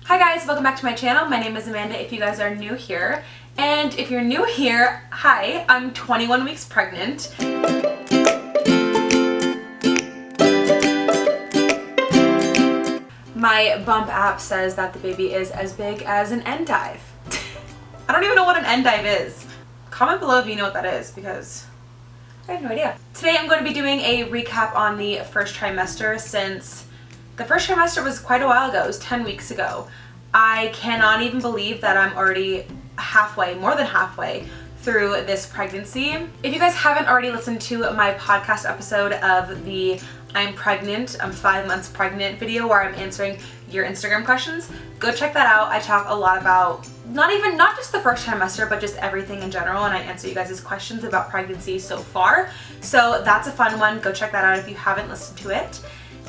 Hi guys, welcome back to my channel. My name is Amanda if you guys are new here. And if you're new here, hi, I'm 21 weeks pregnant. My bump app says that the baby is as big as an endive. I don't even know what an endive is. Comment below if you know what that is because I have no idea. Today I'm going to be doing a recap on the first trimester since the first trimester was quite a while ago. It was 10 weeks ago. I cannot even believe that I'm already more than halfway through this pregnancy. If you guys haven't already listened to my podcast episode of the I'm 5 months pregnant video where I'm answering your Instagram questions, go check that out. I talk a lot about not just the first trimester, but just everything in general, and I answer you guys' questions about pregnancy so far. So that's a fun one. Go check that out if you haven't listened to it.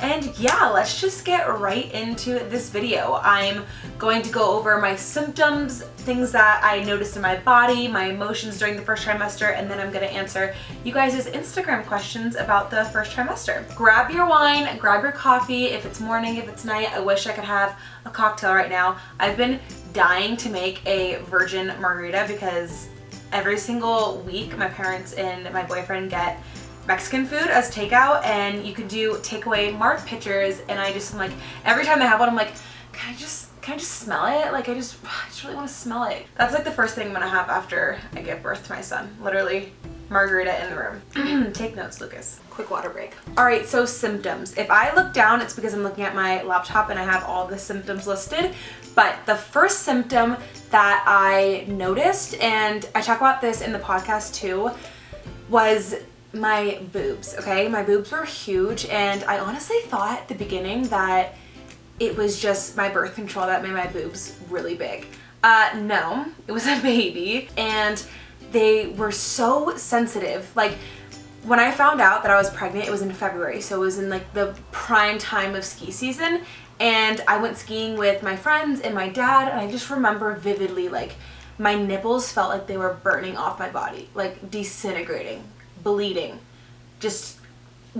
And yeah, let's just get right into this video. I'm going to go over my symptoms, things that I noticed in my body, my emotions during the first trimester, and then I'm going to answer you guys' Instagram questions about the first trimester. Grab your wine, grab your coffee, if it's morning, if it's night. I wish I could have a cocktail right now. I've been dying to make a virgin margarita because every single week my parents and my boyfriend get Mexican food as takeout, and you can do takeaway mark pictures, and I'm like, every time they have one, I'm like, can I just smell it? Like I just really want to smell it. That's like the first thing I'm gonna have after I give birth to my son. Literally, margarita in the room. Take notes, Lucas. Quick water break. All right, so symptoms. If I look down, it's because I'm looking at my laptop and I have all the symptoms listed. But the first symptom that I noticed, and I talk about this in the podcast too, was my boobs, okay? My boobs were huge, and I honestly thought at the beginning that it was just my birth control that made my boobs really big. No, it was a baby, and they were so sensitive. Like, when I found out that I was pregnant, it was in February, so it was in like the prime time of ski season, and I went skiing with my friends and my dad, and I just remember vividly, like, my nipples felt like they were burning off my body, like disintegrating, bleeding, just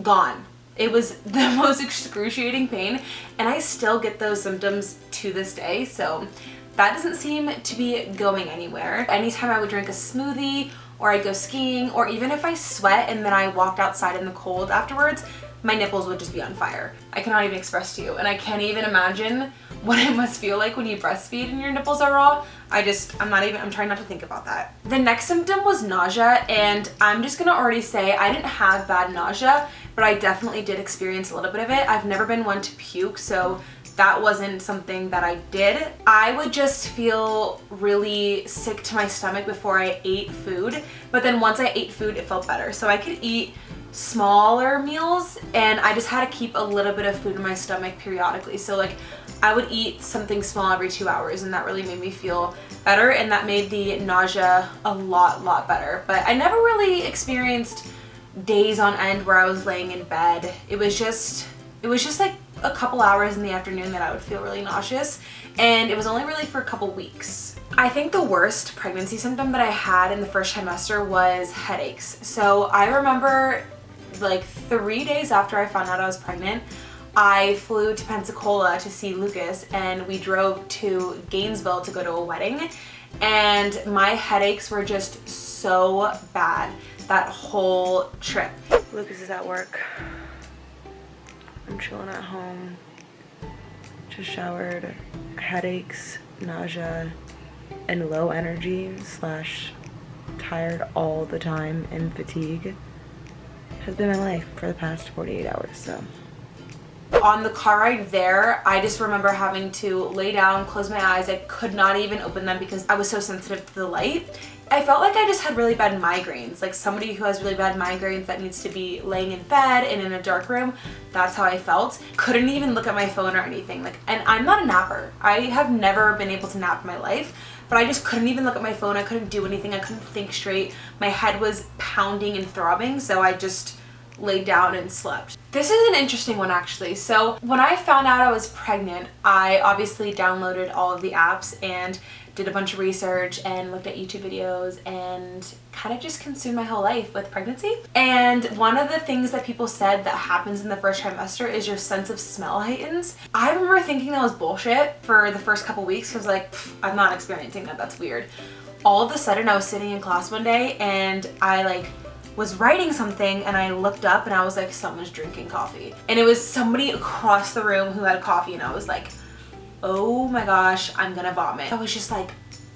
gone. It was the most excruciating pain, and I still get those symptoms to this day, so that doesn't seem to be going anywhere. Anytime I would drink a smoothie, or I'd go skiing, or even if I sweat and then I walked outside in the cold afterwards, my nipples would just be on fire. I cannot even express to you, and I can't even imagine what it must feel like when you breastfeed and your nipples are raw. I'm trying not to think about that. The next symptom was nausea, and I'm just gonna already say I didn't have bad nausea, but I definitely did experience a little bit of it. I've never been one to puke, so that wasn't something that I did. I would just feel really sick to my stomach before I ate food, but then once I ate food, it felt better. So I could eat smaller meals, and I just had to keep a little bit of food in my stomach periodically. So like I would eat something small every 2 hours, and that really made me feel better, and that made the nausea a lot better. But I never really experienced days on end where I was laying in bed. It was just like a couple hours in the afternoon that I would feel really nauseous, and it was only really for a couple weeks. I think the worst pregnancy symptom that I had in the first trimester was headaches. So I remember like 3 days after I found out I was pregnant, I flew to Pensacola to see Lucas, and we drove to Gainesville to go to a wedding, and my headaches were just so bad that whole trip. Lucas is at work. I'm chilling at home, just showered. Headaches, nausea, and low energy / tired all the time, and fatigue has been my life for the past 48 hours, so. On the car ride there, I just remember having to lay down, close my eyes. I could not even open them because I was so sensitive to the light. I felt like I just had really bad migraines, like somebody who has really bad migraines that needs to be laying in bed and in a dark room. That's how I felt. Couldn't even look at my phone or anything. And I'm not a napper. I have never been able to nap in my life, but I just couldn't even look at my phone. I couldn't do anything. I couldn't think straight. My head was pounding and throbbing, so I just laid down and slept. This is an interesting one actually. So when I found out I was pregnant, I obviously downloaded all of the apps and did a bunch of research and looked at YouTube videos and kind of just consumed my whole life with pregnancy. And one of the things that people said that happens in the first trimester is your sense of smell heightens. I remember thinking that was bullshit for the first couple weeks because like, I'm not experiencing that, that's weird. All of a sudden I was sitting in class one day and I like was writing something and I looked up and I was like, someone's drinking coffee. And it was somebody across the room who had coffee and I was like, oh my gosh, I'm gonna vomit. I was just like,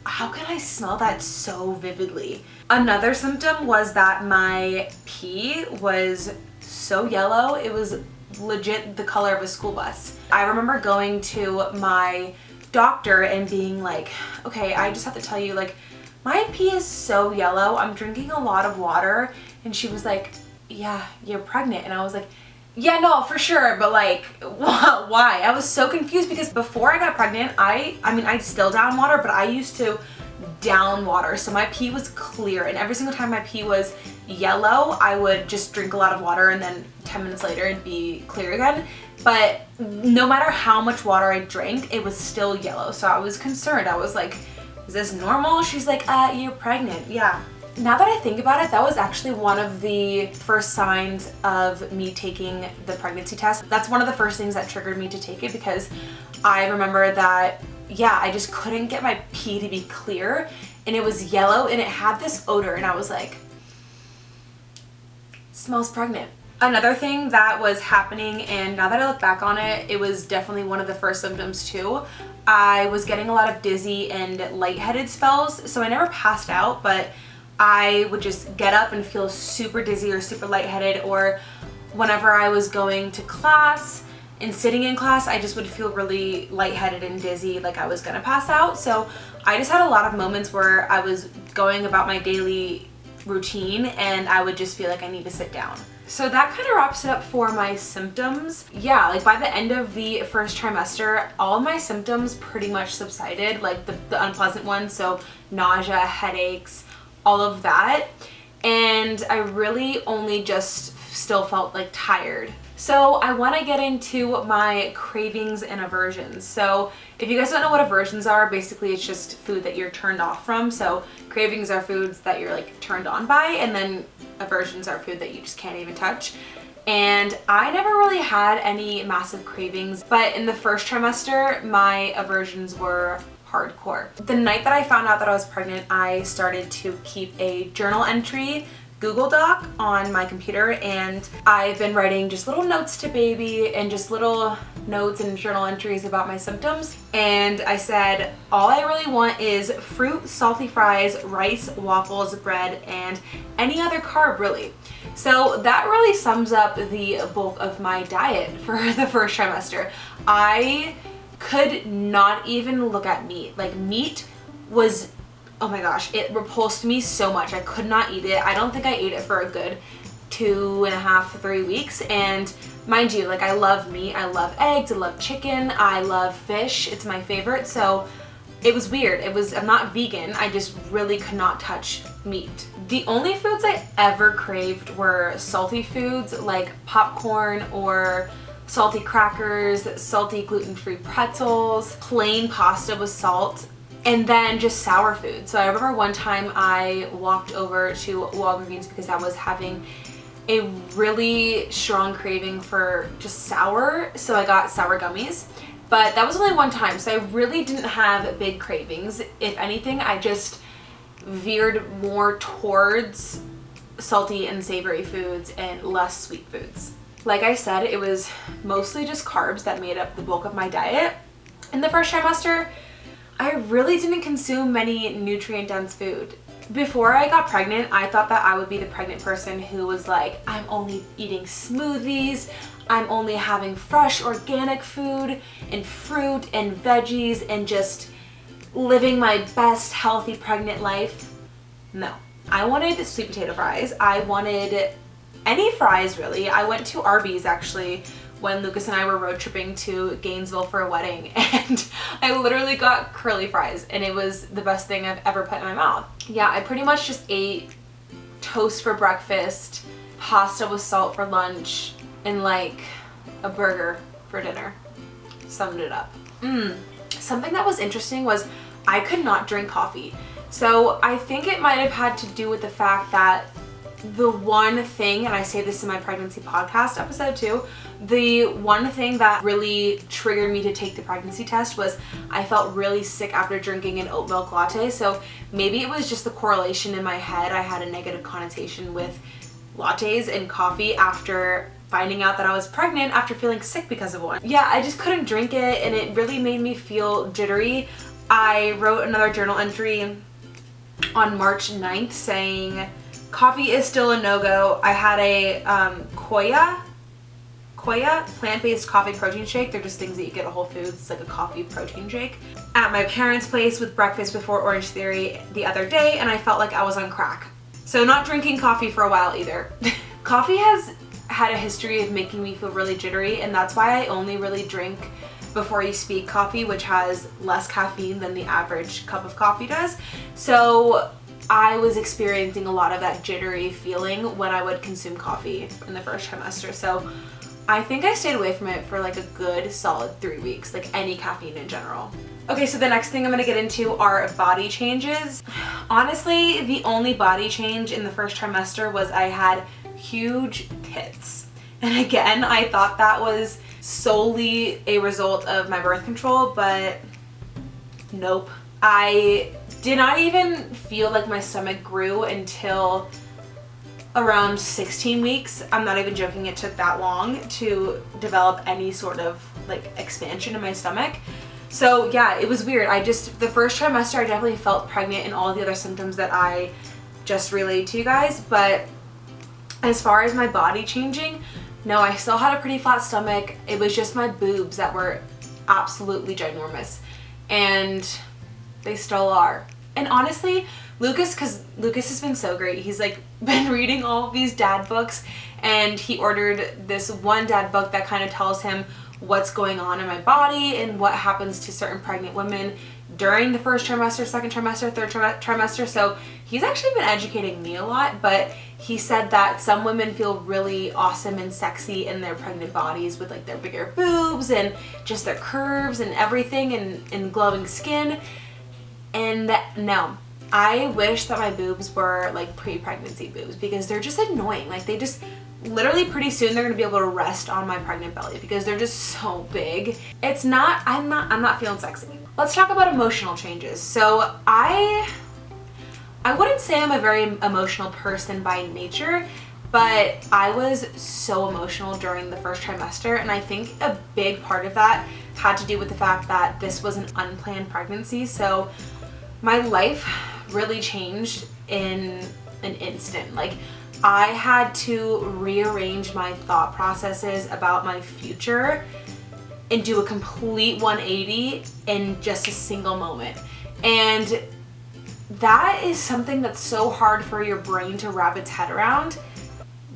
how can I smell that so vividly? Another symptom was that my pee was so yellow, it was legit the color of a school bus. I remember going to my doctor and being like, okay, I just have to tell you, like, my pee is so yellow, I'm drinking a lot of water. And she was like, yeah, you're pregnant. And I was like, yeah, no, for sure, but like, why? I was so confused because before I got pregnant, I mean, I still down water, but I used to down water. So my pee was clear, and every single time my pee was yellow, I would just drink a lot of water and then 10 minutes later it'd be clear again. But no matter how much water I drank, it was still yellow. So I was concerned. I was like, is this normal? She's like, you're pregnant. Yeah. Now that I think about it, that was actually one of the first signs of me taking the pregnancy test. That's one of the first things that triggered me to take it because I remember that, yeah, I just couldn't get my pee to be clear and it was yellow and it had this odor and I was like, smells pregnant. Another thing that was happening, and now that I look back on it, it was definitely one of the first symptoms too. I was getting a lot of dizzy and lightheaded spells, so I never passed out, but I would just get up and feel super dizzy or super lightheaded, or whenever I was going to class and sitting in class, I just would feel really lightheaded and dizzy, like I was gonna pass out. So I just had a lot of moments where I was going about my daily routine and I would just feel like I need to sit down. So that kind of wraps it up for my symptoms. Yeah, like by the end of the first trimester, all my symptoms pretty much subsided, like the unpleasant ones, so nausea, headaches, all of that. And I really only just still felt like tired. So I want to get into my cravings and aversions. So if you guys don't know what aversions are, basically it's just food that you're turned off from. So cravings are foods that you're like turned on by, and then aversions are food that you just can't even touch. And I never really had any massive cravings, but in the first trimester, my aversions were hardcore. The night that I found out that I was pregnant, I started to keep a journal entry Google Doc on my computer, and I've been writing just little notes to baby and just little notes and journal entries about my symptoms. And I said, all I really want is fruit, salty fries, rice, waffles, bread, and any other carb really. So that really sums up the bulk of my diet for the first trimester. I could not even look at meat. Like meat was, oh my gosh, it repulsed me so much. I could not eat it. I don't think I ate it for a good 2.5 to 3 weeks. And mind you, like I love meat, I love eggs, I love chicken, I love fish. It's my favorite. So it was weird. I'm not vegan. I just really could not touch meat. The only foods I ever craved were salty foods like popcorn or salty crackers, salty gluten-free pretzels, plain pasta with salt, and then just sour food. So I remember one time I walked over to Walgreens because I was having a really strong craving for just sour, so I got sour gummies. But that was only one time, so I really didn't have big cravings. If anything, I just veered more towards salty and savory foods and less sweet foods. Like I said, it was mostly just carbs that made up the bulk of my diet. In the first trimester, I really didn't consume many nutrient-dense food. Before I got pregnant, I thought that I would be the pregnant person who was like, I'm only eating smoothies, I'm only having fresh organic food and fruit and veggies and just living my best healthy pregnant life. No. I wanted sweet potato fries. I wanted any fries really. I went to Arby's actually when Lucas and I were road tripping to Gainesville for a wedding, and I literally got curly fries and it was the best thing I've ever put in my mouth. Yeah, I pretty much just ate toast for breakfast, pasta with salt for lunch, and like a burger for dinner. Summed it up. Something that was interesting was I could not drink coffee. So I think it might have had to do with the fact that the one thing, and I say this in my pregnancy podcast episode too, the one thing that really triggered me to take the pregnancy test was I felt really sick after drinking an oat milk latte. So maybe it was just the correlation in my head. I had a negative connotation with lattes and coffee after finding out that I was pregnant after feeling sick because of one. Yeah, I just couldn't drink it, and it really made me feel jittery. I wrote another journal entry on March 9th saying coffee is still a no-go. I had a Koya plant-based coffee protein shake. They're just things that you get at Whole Foods. It's like a coffee protein shake. At my parents' place with breakfast before Orange Theory the other day, and I felt like I was on crack. So not drinking coffee for a while either. Coffee has had a history of making me feel really jittery, and that's why I only really drink Before You Speak coffee, which has less caffeine than the average cup of coffee does. So I was experiencing a lot of that jittery feeling when I would consume coffee in the first trimester. So I think I stayed away from it for like a good solid 3 weeks, like any caffeine in general. Okay, so the next thing I'm gonna get into are body changes. Honestly, the only body change in the first trimester was I had huge tits. And again, I thought that was solely a result of my birth control, but nope. I did not even feel like my stomach grew until around 16 weeks. I'm not even joking, it took that long to develop any sort of like expansion in my stomach. So yeah, it was weird. The first trimester I definitely felt pregnant and all the other symptoms that I just relayed to you guys, but as far as my body changing, no, I still had a pretty flat stomach. It was just my boobs that were absolutely ginormous, and they still are. And honestly, because Lucas has been so great. He's like been reading all of these dad books, and he ordered this one dad book that kind of tells him what's going on in my body and what happens to certain pregnant women during the first trimester, second trimester, third trimester. So he's actually been educating me a lot, but he said that some women feel really awesome and sexy in their pregnant bodies with like their bigger boobs and just their curves and everything, and glowing skin. And no, I wish that my boobs were like pre-pregnancy boobs, because they're just annoying. Like they just literally pretty soon they're gonna be able to rest on my pregnant belly because they're just so big. I'm not feeling sexy. Let's talk about emotional changes. So I wouldn't say I'm a very emotional person by nature, but I was so emotional during the first trimester, and I think a big part of that had to do with the fact that this was an unplanned pregnancy. So my life really changed in an instant. Like I had to rearrange my thought processes about my future and do a complete 180 in just a single moment. And that is something that's so hard for your brain to wrap its head around.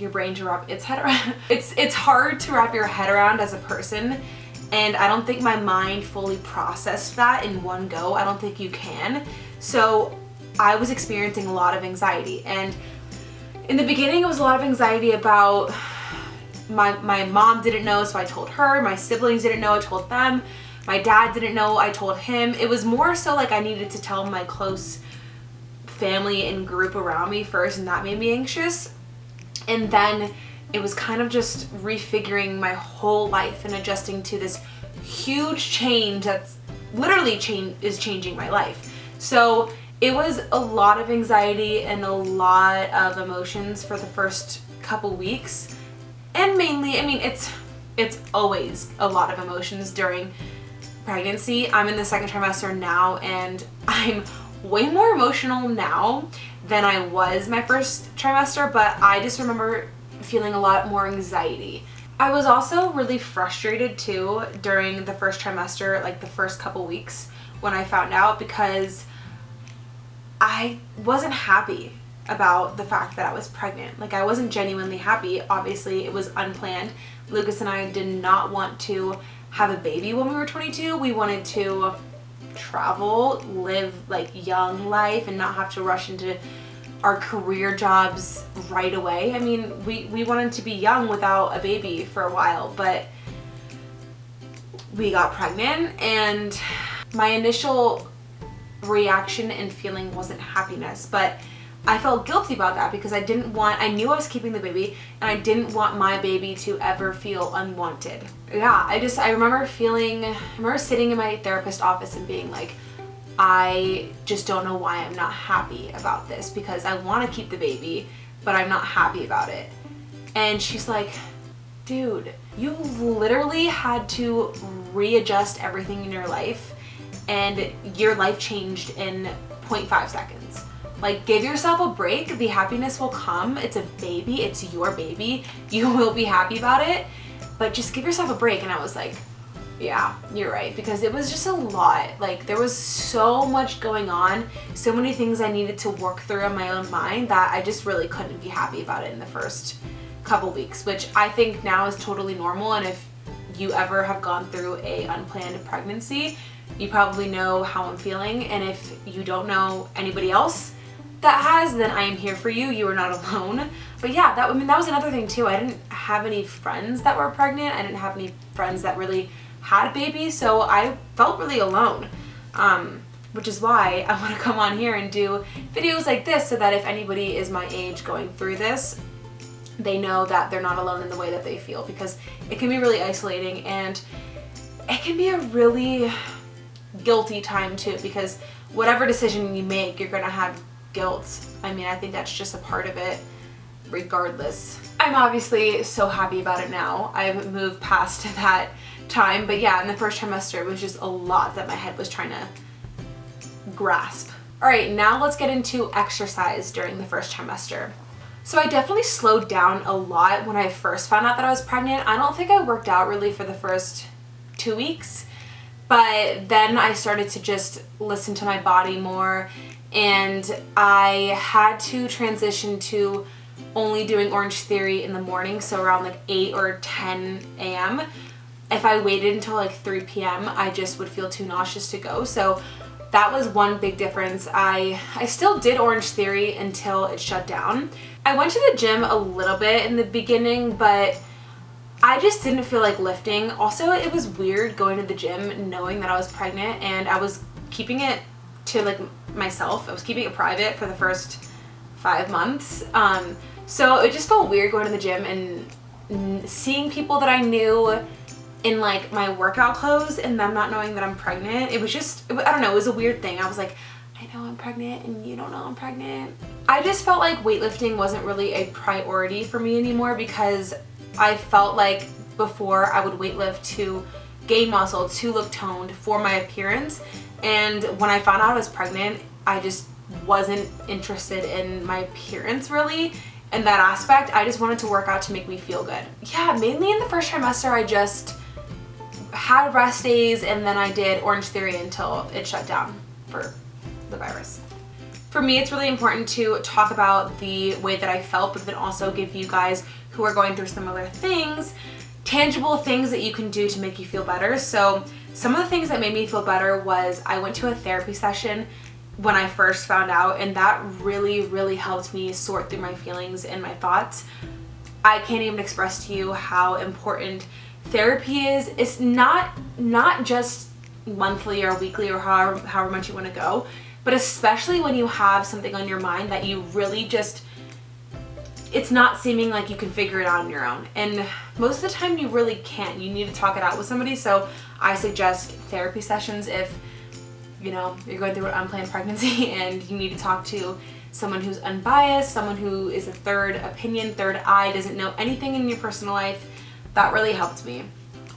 It's hard to wrap your head around as a person, and I don't think my mind fully processed that in one go. I don't think you can. So I was experiencing a lot of anxiety, and in the beginning it was a lot of anxiety about my mom didn't know, so I told her. My siblings didn't know, I told them. My dad didn't know, I told him. It was more so like I needed to tell my close family and group around me first, and that made me anxious. And then it was kind of just refiguring my whole life and adjusting to this huge change that's literally is changing my life. So it was a lot of anxiety and a lot of emotions for the first couple weeks. And mainly, I mean, it's always a lot of emotions during pregnancy. I'm in the second trimester now, and I'm way more emotional now than I was my first trimester, but I just remember feeling a lot more anxiety. I was also really frustrated too during the first trimester, like the first couple weeks when I found out, because I wasn't happy about the fact that I was pregnant. Like I wasn't genuinely happy. Obviously it was unplanned. Lucas and I did not want to have a baby when we were 22. We wanted to travel, live like young life, and not have to rush into our career jobs right away. I mean, we wanted to be young without a baby for a while, but we got pregnant, and my initial reaction and feeling wasn't happiness, but I felt guilty about that because I knew I was keeping the baby, and I didn't want my baby to ever feel unwanted. Yeah, I remember sitting in my therapist's office and being like, I just don't know why I'm not happy about this, because I want to keep the baby, but I'm not happy about it. And she's like, dude, you literally had to readjust everything in your life, and your life changed in 0.5 seconds. Like, give yourself a break. The happiness will come. It's a baby. It's your baby. You will be happy about it, but just give yourself a break. And I was like, yeah, you're right, because it was just a lot. Like, there was so much going on, so many things I needed to work through in my own mind that I just really couldn't be happy about it in the first couple weeks, which I think now is totally normal. And if you ever have gone through a unplanned pregnancy, you probably know how I'm feeling. And if you don't know anybody else that has, then I am here for you. You are not alone. But yeah, that was another thing too. I didn't have any friends that were pregnant. I didn't have any friends that really had babies, so I felt really alone, which is why I want to come on here and do videos like this, so that if anybody is my age going through this, they know that they're not alone in the way that they feel, because it can be really isolating, and it can be a really guilty time too, because whatever decision you make, you're gonna have guilt. I mean, I think that's just a part of it regardless. I'm obviously so happy about it now. I've moved past that time, but yeah, in the first trimester it was just a lot that my head was trying to grasp. All right, now let's get into exercise during the first trimester. So I definitely slowed down a lot when I first found out that I was pregnant. I don't think I worked out really for the first 2 weeks, but then I started to just listen to my body more, and I had to transition to only doing Orange Theory in the morning, so around like 8 or 10 a.m. If I waited until like 3 p.m., I just would feel too nauseous to go. So that was one big difference. I still did Orange Theory until it shut down. I went to the gym a little bit in the beginning, but I just didn't feel like lifting. Also, it was weird going to the gym knowing that I was pregnant, and I was keeping it to like myself. I was keeping it private for the first 5 months. So it just felt weird going to the gym and seeing people that I knew in like my workout clothes and them not knowing that I'm pregnant. It was just, I don't know, it was a weird thing. I was like, I know I'm pregnant and you don't know I'm pregnant. I just felt like weightlifting wasn't really a priority for me anymore, because I felt like before I would weightlift to gain muscle, to look toned for my appearance. And when I found out I was pregnant, I just wasn't interested in my appearance really. In that aspect, I just wanted to work out to make me feel good. Yeah, mainly in the first trimester, I just had rest days, and then I did Orange Theory until it shut down for the virus. For me, it's really important to talk about the way that I felt, but then also give you guys who are going through similar things, tangible things that you can do to make you feel better. So some of the things that made me feel better was I went to a therapy session when I first found out, and that really, really helped me sort through my feelings and my thoughts. I can't even express to you how important therapy is. It's not just monthly or weekly or however much you want to go, but especially when you have something on your mind that you really just, it's not seeming like you can figure it out on your own. And most of the time you really can't. You need to talk it out with somebody. So I suggest therapy sessions if, you know, you're going through an unplanned pregnancy and you need to talk to someone who's unbiased, someone who is a third opinion, third eye, doesn't know anything in your personal life. That really helped me.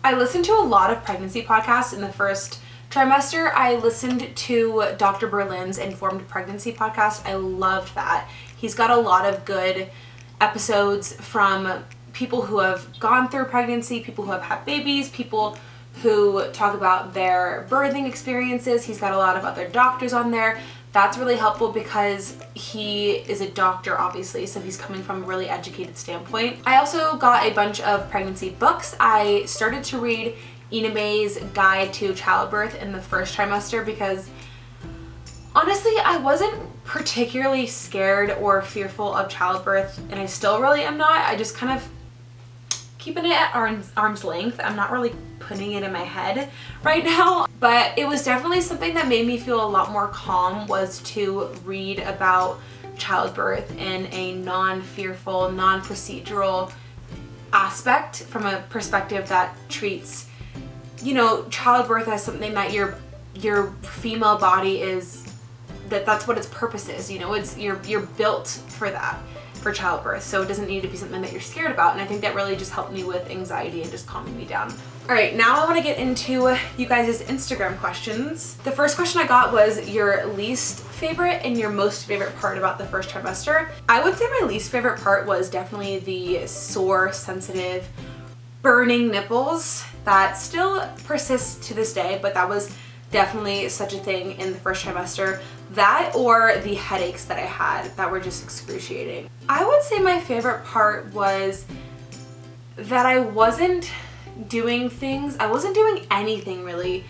I listened to a lot of pregnancy podcasts in the first trimester. I listened to Dr. Berlin's Informed Pregnancy podcast. I loved that. He's got a lot of good episodes from people who have gone through pregnancy, people who have had babies, people who talk about their birthing experiences. He's got a lot of other doctors on there. That's really helpful because he is a doctor, obviously, so he's coming from a really educated standpoint. I also got a bunch of pregnancy books. I started to read Ina May's Guide to Childbirth in the first trimester because Honestly, I wasn't particularly scared or fearful of childbirth, and I still really am not. I just kind of keeping it at arm's length. I'm not really putting it in my head right now, but it was definitely something that made me feel a lot more calm, was to read about childbirth in a non-fearful, non-procedural aspect, from a perspective that treats, you know, childbirth as something that your female body is, that's what its purpose is. You know, it's you're built for that, for childbirth, so it doesn't need to be something that you're scared about. And I think that really just helped me with anxiety and just calming me down. All right, now I want to get into you guys' Instagram questions. The first question I got was your least favorite and your most favorite part about the first trimester. I would say my least favorite part was definitely the sore, sensitive, burning nipples that still persists to this day, but that was definitely such a thing in the first trimester. That, or the headaches that I had that were just excruciating. I would say my favorite part was that I wasn't doing anything really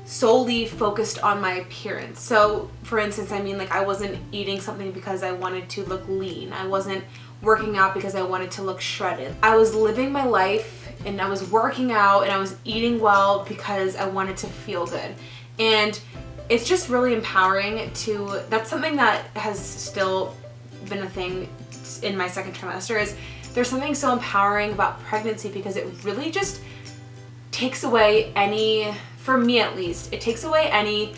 solely focused on my appearance. So for instance, I mean, like, I wasn't eating something because I wanted to look lean. I wasn't working out because I wanted to look shredded. I was living my life and I was working out and I was eating well because I wanted to feel good. And it's just really empowering to, that's something that has still been a thing in my second trimester, is there's something so empowering about pregnancy, because it really just takes away any, for me at least, it takes away any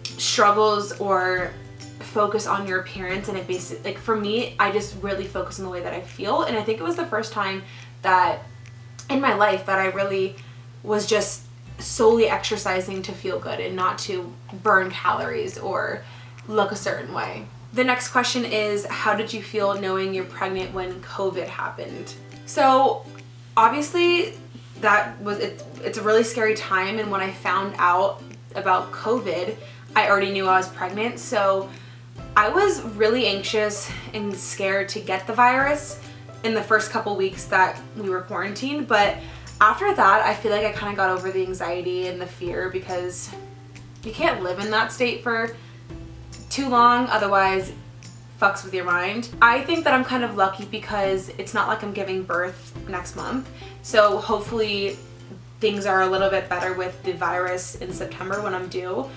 struggles or focus on your appearance. And it basically, like, for me, I just really focus on the way that I feel. And I think it was the first time that in my life that I really was just solely exercising to feel good and not to burn calories or look a certain way. The next question is, how did you feel knowing you're pregnant when COVID happened? So obviously that was, it's a really scary time, and when I found out about COVID, I already knew I was pregnant, so I was really anxious and scared to get the virus in the first couple weeks that we were quarantined. But after that, I feel like I kind of got over the anxiety and the fear, because you can't live in that state for too long, otherwise fucks with your mind. I think that I'm kind of lucky because it's not like I'm giving birth next month, so hopefully things are a little bit better with the virus in September when I'm due,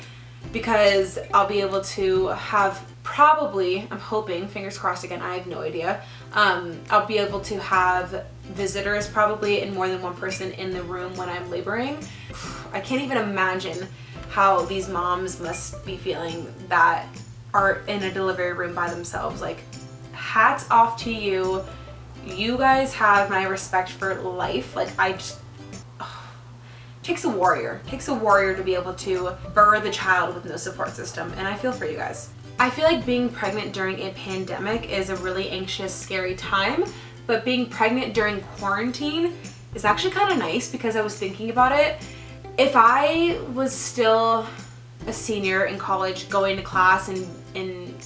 because I'll be able to have, probably, I'm hoping, fingers crossed again, I have no idea, I'll be able to have visitors probably, and more than one person in the room when I'm laboring. I can't even imagine how these moms must be feeling that are in a delivery room by themselves. Like, hats off to you. You guys have my respect for life. Like, I just, takes a warrior. Takes a warrior to be able to birth a child with no support system, and I feel for you guys. I feel like being pregnant during a pandemic is a really anxious, scary time, but being pregnant during quarantine is actually kind of nice, because I was thinking about it. If I was still a senior in college, going to class and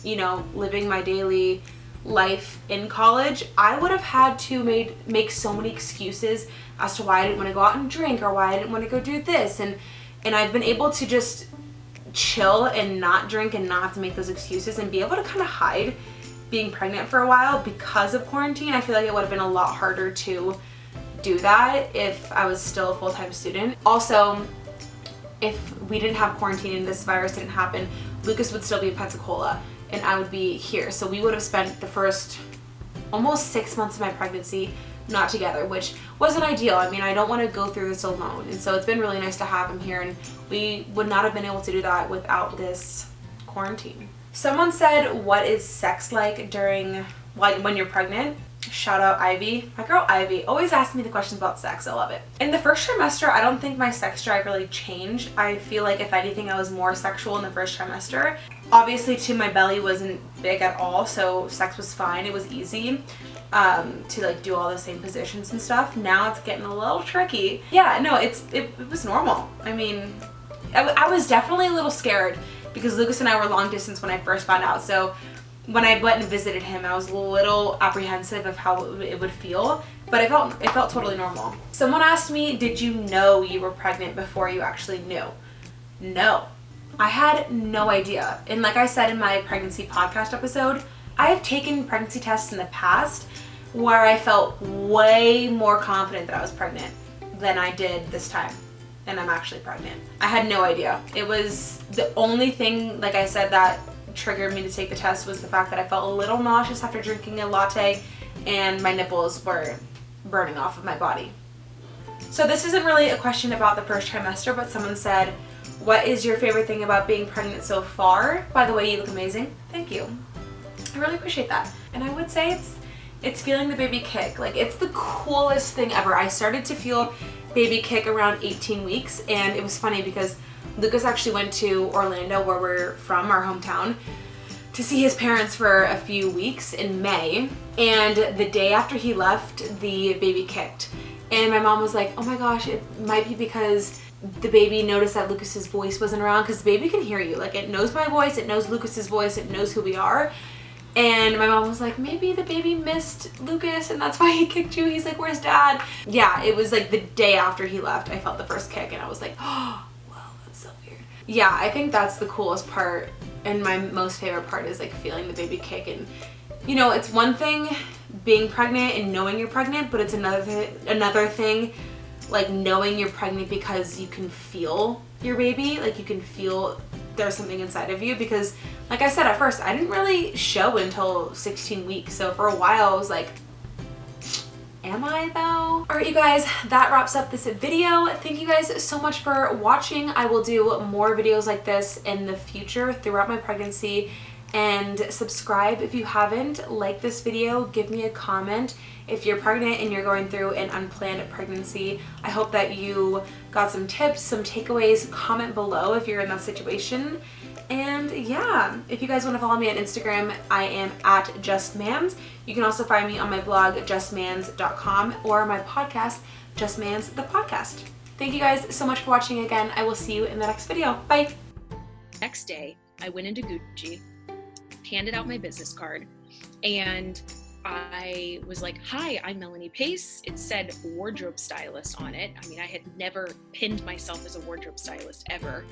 you know, living my daily life in college, I would have had to make so many excuses as to why I didn't want to go out and drink, or why I didn't want to go do this, and I've been able to just chill and not drink and not have to make those excuses and be able to kind of hide being pregnant for a while because of quarantine. I feel like it would have been a lot harder to do that if I was still a full-time student. Also, if we didn't have quarantine and this virus didn't happen, Lucas would still be in Pensacola and I would be here. So we would have spent the first almost 6 months of my pregnancy not together, which wasn't ideal. I mean, I don't want to go through this alone. And so it's been really nice to have him here, and we would not have been able to do that without this quarantine. Someone said, what is sex like when you're pregnant? Shout out Ivy. My girl Ivy always asks me the questions about sex. I love it. In the first trimester, I don't think my sex drive really changed. I feel like if anything, I was more sexual in the first trimester. Obviously, too, my belly wasn't big at all, so sex was fine. It was easy to like do all the same positions and stuff. Now it's getting a little tricky. Yeah, no, it was normal. I mean, I was definitely a little scared because Lucas and I were long distance when I first found out. So when I went and visited him, I was a little apprehensive of how it would feel, but it felt totally normal. Someone asked me, did you know you were pregnant before you actually knew? No. I had no idea. And like I said in my pregnancy podcast episode, I have taken pregnancy tests in the past where I felt way more confident that I was pregnant than I did this time. And I'm actually pregnant. I had no idea. It was the only thing, like I said, that triggered me to take the test was the fact that I felt a little nauseous after drinking a latte and my nipples were burning off of my body. So this isn't really a question about the first trimester, but someone said, what is your favorite thing about being pregnant so far? By the way, you look amazing. Thank you. I really appreciate that. And I would say it's feeling the baby kick. Like, it's the coolest thing ever. I started to feel baby kick around 18 weeks, and it was funny because Lucas actually went to Orlando, where we're from, our hometown, to see his parents for a few weeks in May, and the day after he left, the baby kicked. And my mom was like, oh my gosh, it might be because the baby noticed that Lucas's voice wasn't around, because the baby can hear you. Like, it knows my voice, it knows Lucas's voice, it knows who we are. And my mom was like, maybe the baby missed Lucas and that's why he kicked you. He's like, where's dad? Yeah, it was like the day after he left, I felt the first kick, and I was like, oh, wow, that's so weird. Yeah, I think that's the coolest part, and my most favorite part is like feeling the baby kick. And you know, it's one thing being pregnant and knowing you're pregnant, but it's another thing like knowing you're pregnant because you can feel your baby, like you can feel there's something inside of you. Because like I said, at first I didn't really show until 16 weeks, so for a while I was like, am I though? Alright you guys, that wraps up this video. Thank you guys so much for watching. I will do more videos like this in the future throughout my pregnancy. And subscribe if you haven't. Like this video, give me a comment if you're pregnant and you're going through an unplanned pregnancy. I hope that you got some tips, some takeaways. Comment below if you're in that situation. And yeah, if you guys want to follow me on Instagram, I am at justmans. You can also find me on my blog, justmans.com, or my podcast, Just Mans the Podcast. Thank you guys so much for watching again. I will see you in the next video. Bye. Next day, I went into Gucci, handed out my business card, and I was like, hi, I'm Melanie Pace. It said wardrobe stylist on it. I mean, I had never pinned myself as a wardrobe stylist ever.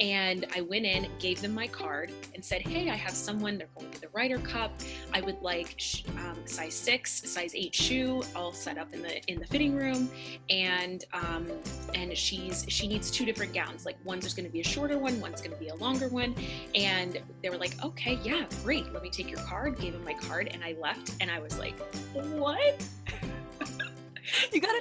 And I went in, gave them my card, and said, hey, I have someone, they're going to the Ryder Cup. I would like size 6, size 8 shoe, all set up in the fitting room. And she needs 2 different gowns. Like, one's just going to be a shorter one, one's going to be a longer one. And they were like, okay, yeah, great. Let me take your card. Gave them my card, and I left. And I was like, what? You gotta